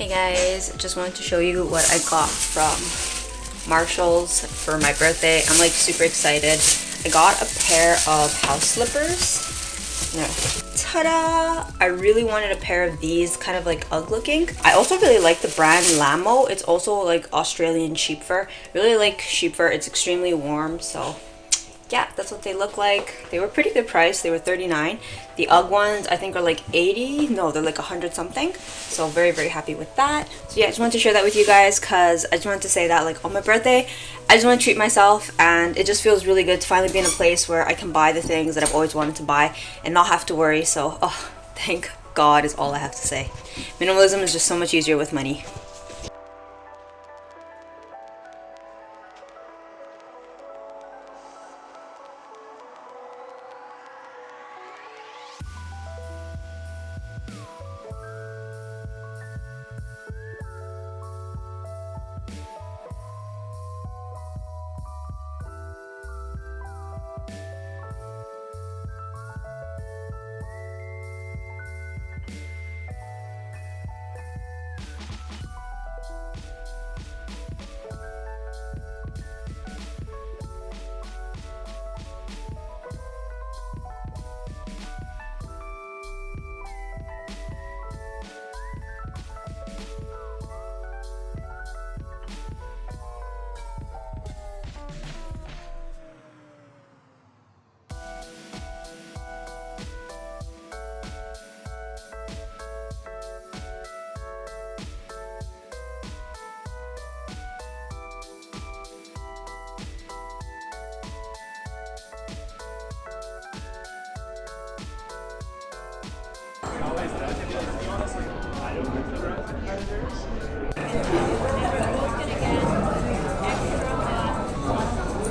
Hey guys, just wanted to show you what I got from Marshall's for my birthday. I'm like super excited. I got a pair of house slippers. No. Ta-da! I really wanted a pair of these, kind of like UGG looking. I also really like the brand Lamo. It's also like Australian sheep fur. Really like sheep fur. It's extremely warm, so yeah, that's what they look like. They were pretty good price. They were $39. The UGG ones I think are like 80. No, they're like 100 something. So very, very happy with that. So yeah, I just wanted to share that with you guys because I just wanted to say that like on my birthday, I just want to treat myself, and it just feels really good to finally be in a place where I can buy the things that I've always wanted to buy and not have to worry. So, oh, thank God is all I have to say. Minimalism is just so much easier with money.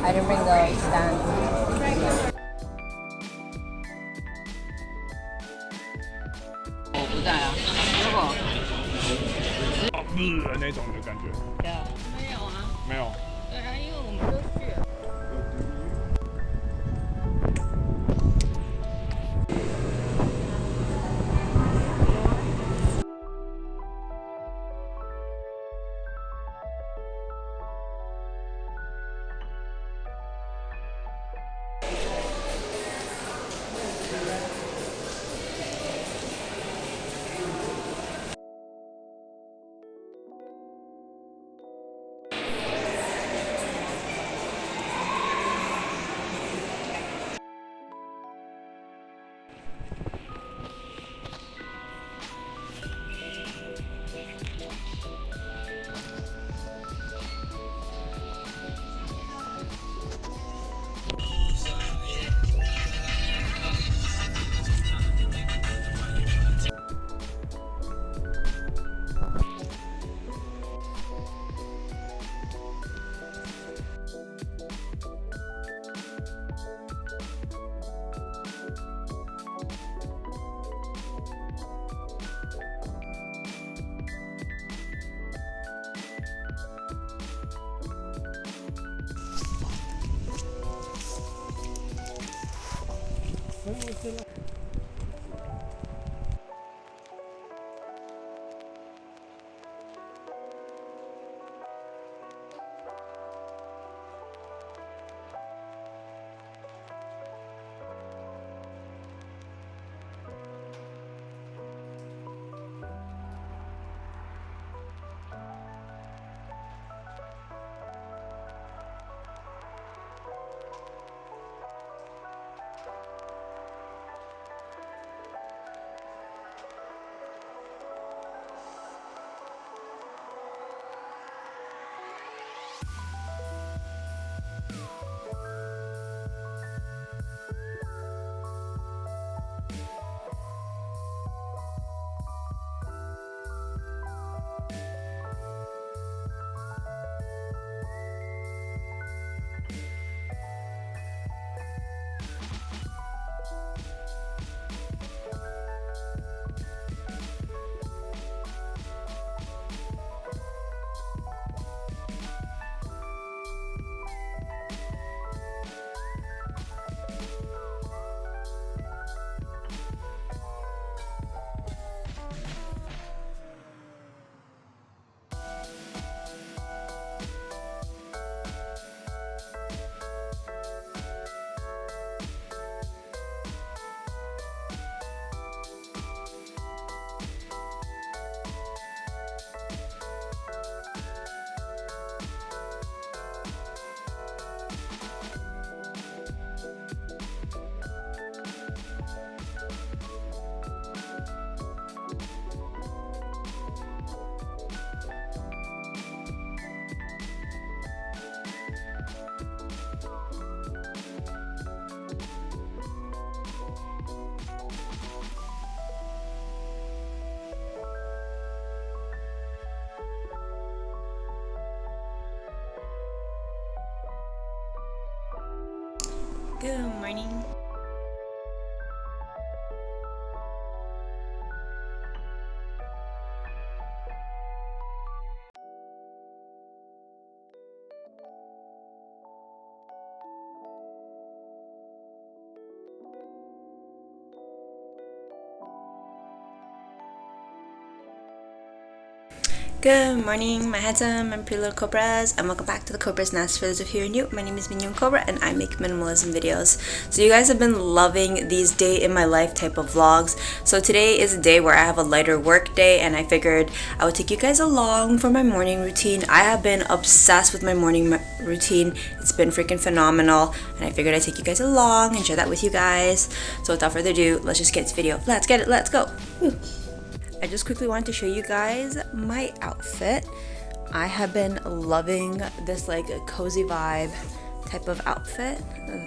I didn't bring the stand. Good morning. Good morning, my handsome and pretty little Cobras, and welcome back to the Cobra's Nest. For those of you who are new, my name is Mignon Cobra and I make minimalism videos. So you guys have been loving these day in my life type of vlogs. So today is a day where I have a lighter work day, and I figured I would take you guys along for my morning routine. I have been obsessed with my morning routine. It's been freaking phenomenal, and I figured I'd take you guys along and share that with you guys. So without further ado, let's just get this video. Let's get it, let's go. Woo. I just quickly wanted to show you guys my outfit. I have been loving this like cozy vibe type of outfit.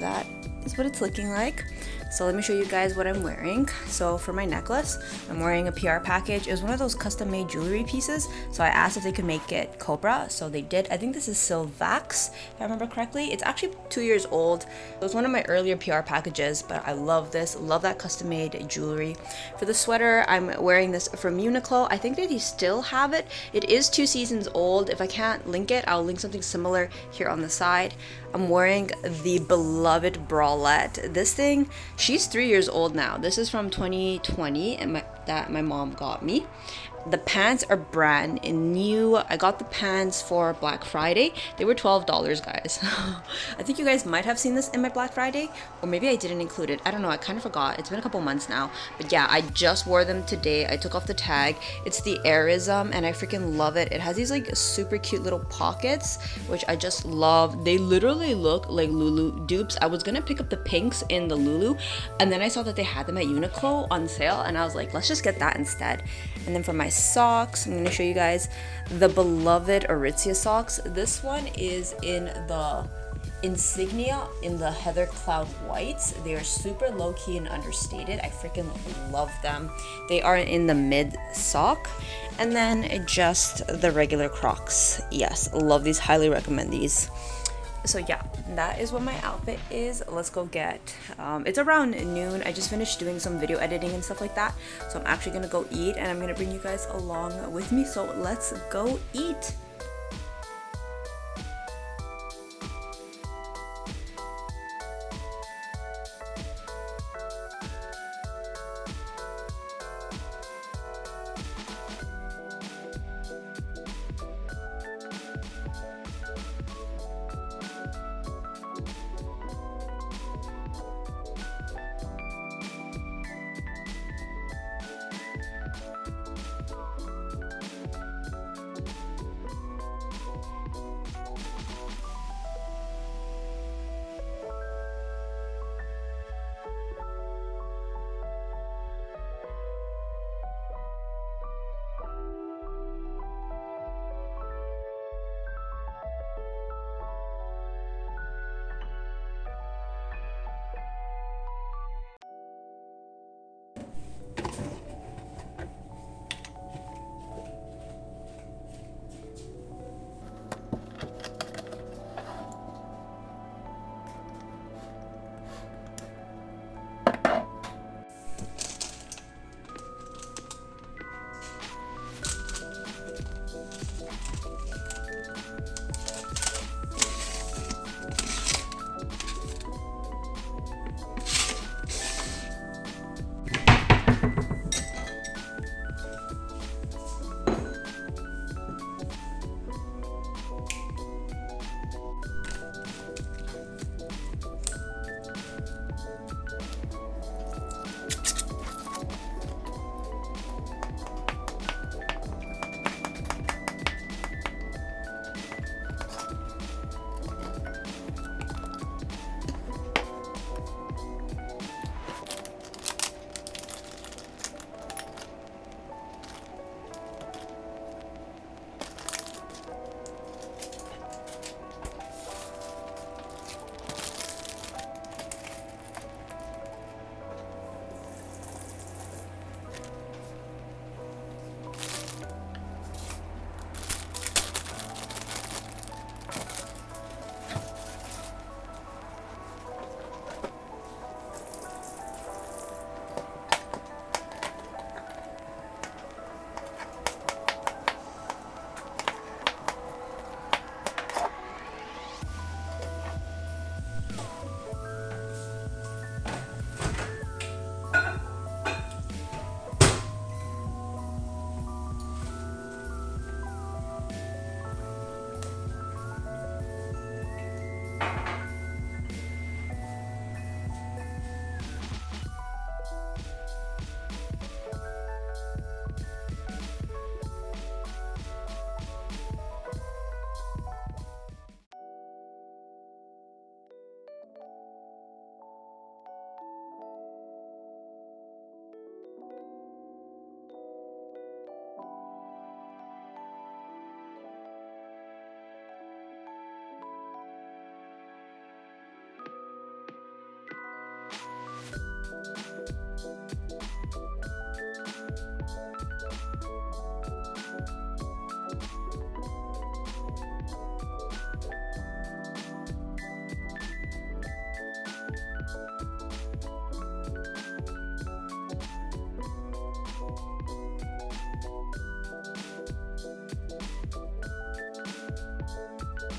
That is what it's looking like. So let me show you guys what I'm wearing. So for my necklace, I'm wearing a PR package. It was one of those custom made jewelry pieces. So I asked if they could make it Cobra. So they did. I think this is Silvax, if I remember correctly. It's actually 2 years old. It was one of my earlier PR packages, but I love this. Love that custom made jewelry. For the sweater, I'm wearing this from Uniqlo. I think that they still have it. It is 2 seasons old. If I can't link it, I'll link something similar here on the side. I'm wearing the beloved bralette. This thing, she's 3 years old now. This is from 2020 and that my mom got me. The pants are brand new. I got the pants for Black Friday. They were $12, guys. I think you guys might have seen this in my Black Friday, or maybe I didn't include it. I don't know. I kind of forgot. It's been a couple months now. But yeah, I just wore them today. I took off the tag. It's the Airism, and I freaking love it. It has these like super cute little pockets, which I just love. They literally look like Lulu dupes. I was gonna pick up the pinks in the Lulu, and then I saw that they had them at Uniqlo on sale, and I was like, let's just get that instead. And then for my socks, I'm going to show you guys the beloved Aritzia socks. This one is in the Insignia in the Heather Cloud Whites. They are super low-key and understated. I freaking love them. They are in the mid sock. And then just the regular Crocs. Yes, love these. Highly recommend these. So yeah, that is what my outfit is. Let's go get it's around noon. I just finished doing some video editing and stuff like that, so I'm actually gonna go eat, and I'm gonna bring you guys along with me. So let's go eat.